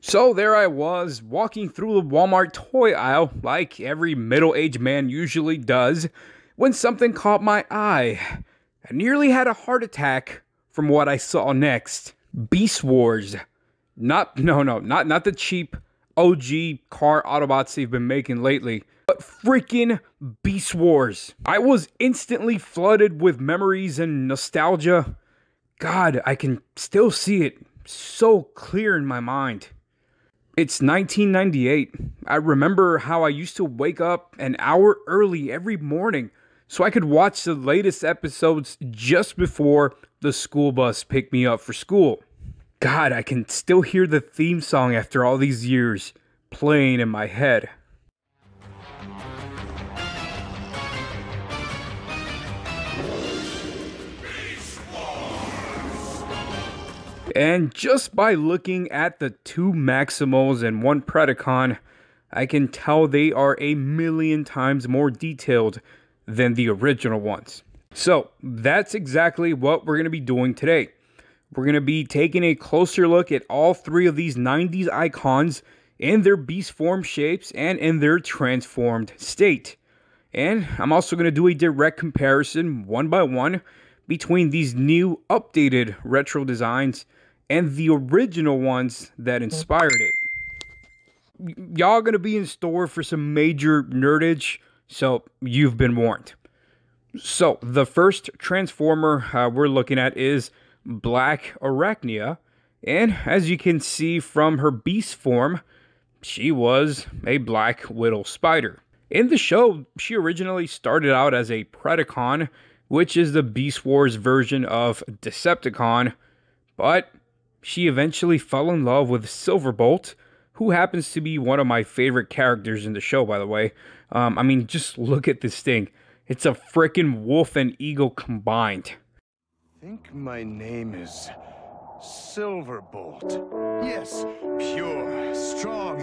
So there I was, walking through the Walmart toy aisle, like every middle-aged man usually does, when something caught my eye. I nearly had a heart attack from what I saw next. Beast Wars. Not the cheap OG car Autobots they've been making lately, but freaking Beast Wars. I was instantly flooded with memories and nostalgia. God, I can still see it so clear in my mind. It's 1998. I remember how I used to wake up an hour early every morning so I could watch the latest episodes just before the school bus picked me up for school. God, I can still hear the theme song after all these years playing in my head. And just by looking at the two Maximals and one Predacon, I can tell they are a million times more detailed than the original ones. So that's exactly what we're going to be doing today. We're going to be taking a closer look at all three of these 90s icons in their beast form shapes and in their transformed state. And I'm also going to do a direct comparison, one by one, between these new updated retro designs and the original ones that inspired it. Y'all gonna be in store for some major nerdage, so you've been warned. So, the first Transformer we're looking at is Black Arachnia, and as you can see from her beast form, she was a Black Widow Spider. In the show, she originally started out as a Predacon, which is the Beast Wars version of Decepticon, but she eventually fell in love with Silverbolt, who happens to be one of my favorite characters in the show, by the way. I mean, just look at this thing. It's a frickin' wolf and eagle combined. I think my name is Silverbolt. Yes, pure, strong,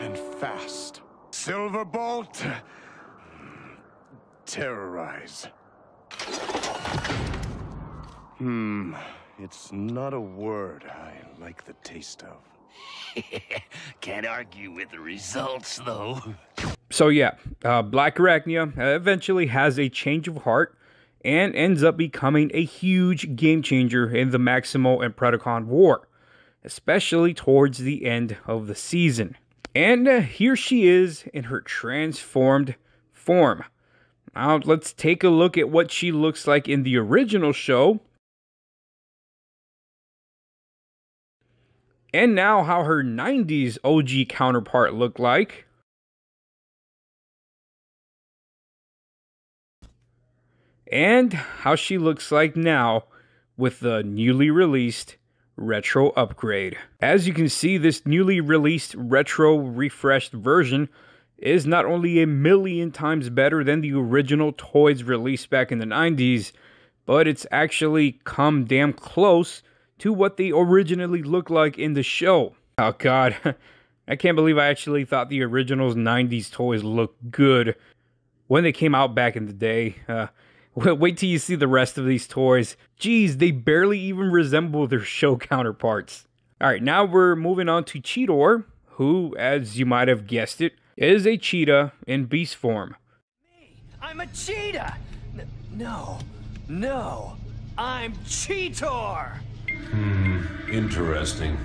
and fast. Silverbolt, terrorize. It's not a word I like the taste of. Can't argue with the results, though. So yeah, Black Arachnia eventually has a change of heart and ends up becoming a huge game changer in the Maximal and Predacon war, especially towards the end of the season. And here she is in her transformed form. Now let's take a look at what she looks like in the original show. And now how her 90s OG counterpart looked like. And how she looks like now with the newly released retro upgrade. As you can see, this newly released retro refreshed version is not only a million times better than the original toys released back in the 90s, but it's actually come damn close to what they originally looked like in the show. Oh god, I can't believe I actually thought the original's 90s toys looked good when they came out back in the day. Wait till you see the rest of these toys. Geez, they barely even resemble their show counterparts. Alright, now we're moving on to Cheeto, who, as you might have guessed it, is a cheetah in beast form. Me, I'm a cheetah! No, I'm Cheetor! Interesting.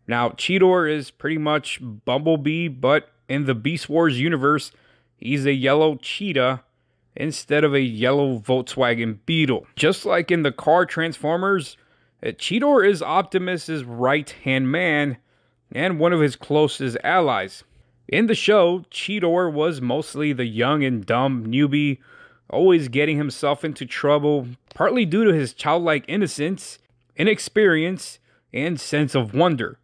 Now, Cheetor is pretty much Bumblebee, but in the Beast Wars universe, he's a yellow cheetah instead of a yellow Volkswagen Beetle. Just like in the car Transformers, Cheetor is Optimus's right-hand man and one of his closest allies. In the show, Cheetor was mostly the young and dumb newbie, always getting himself into trouble, partly due to his childlike innocence, inexperience, and sense of wonder.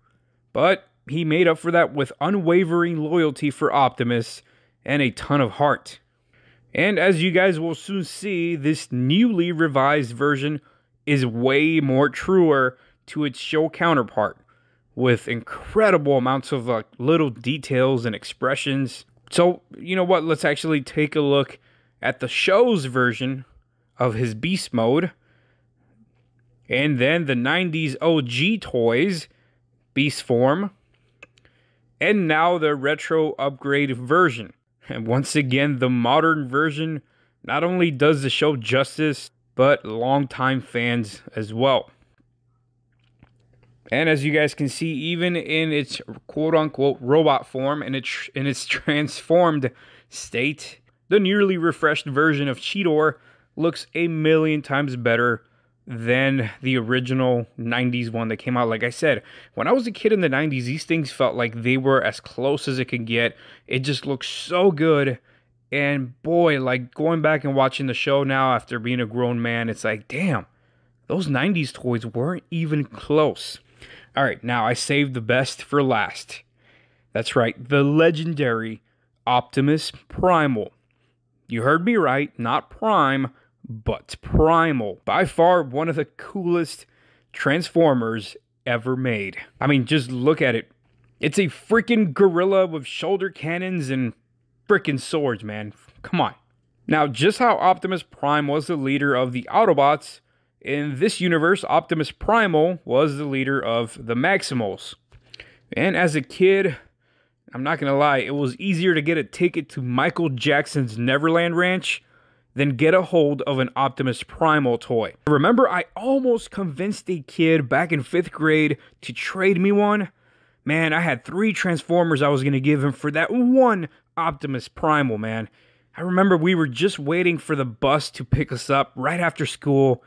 But he made up for that with unwavering loyalty for Optimus and a ton of heart. And as you guys will soon see, this newly revised version is way more truer to its show counterpart, with incredible amounts of little details and expressions. So, you know what, let's actually take a look at the show's version of his beast mode, and then the 90s OG toys, beast form, and now the retro upgrade version. And once again, the modern version not only does the show justice, but longtime fans as well. And as you guys can see, even in its quote-unquote robot form and in its transformed state, the newly refreshed version of Cheeto looks a million times better than the original 90s one that came out. Like I said, when I was a kid in the 90s, these things felt like they were as close as it could get. It just looked so good. And boy, like going back and watching the show now after being a grown man, it's like, damn, those 90s toys weren't even close. All right, now I saved the best for last. That's right, the legendary Optimus Primal. You heard me right, not Prime, but Primal. By far one of the coolest Transformers ever made. I mean, just look at it. It's a freaking gorilla with shoulder cannons and freaking swords, man. Come on. Now, just how Optimus Prime was the leader of the Autobots, in this universe, Optimus Primal was the leader of the Maximals. And as a kid, I'm not gonna lie, it was easier to get a ticket to Michael Jackson's Neverland Ranch than get a hold of an Optimus Primal toy. Remember, I almost convinced a kid back in 5th grade to trade me one. Man, I had 3 Transformers I was gonna give him for that one Optimus Primal, man. I remember we were just waiting for the bus to pick us up right after school,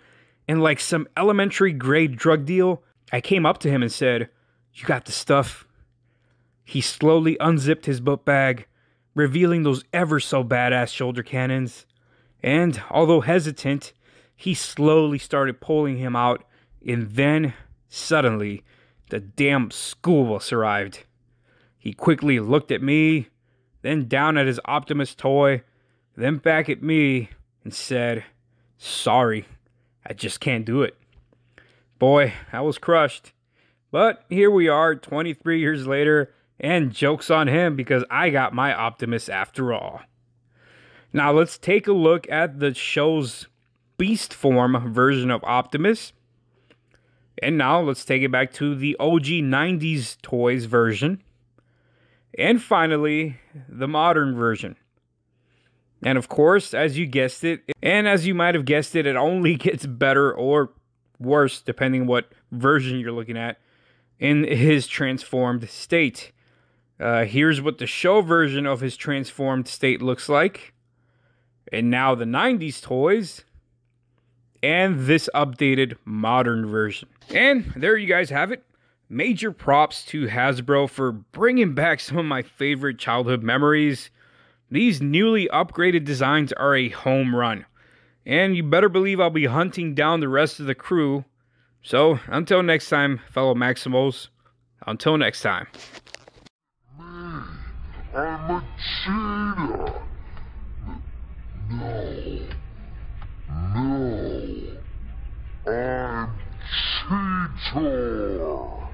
and like some elementary grade drug deal, I came up to him and said, "You got the stuff?" He slowly unzipped his book bag, revealing those ever so badass shoulder cannons. And although hesitant, he slowly started pulling him out, and then, suddenly, the damn school bus arrived. He quickly looked at me, then down at his Optimus toy, then back at me, and said, "Sorry, I just can't do it." Boy, I was crushed. But here we are 23 years later, and joke's on him because I got my Optimus after all. Now let's take a look at the show's beast form version of Optimus. And now let's take it back to the OG 90s toys version. And finally, the modern version. And of course, as you guessed it, and as you might have guessed it, it only gets better or worse, depending what version you're looking at, in his transformed state. Here's what the show version of his transformed state looks like. And now the 90s toys. And this updated modern version. And there you guys have it. Major props to Hasbro for bringing back some of my favorite childhood memories. These newly upgraded designs are a home run. And you better believe I'll be hunting down the rest of the crew. So, until next time, fellow Maximals. Until next time. I'm a cheetah. No. I'm Cheeto.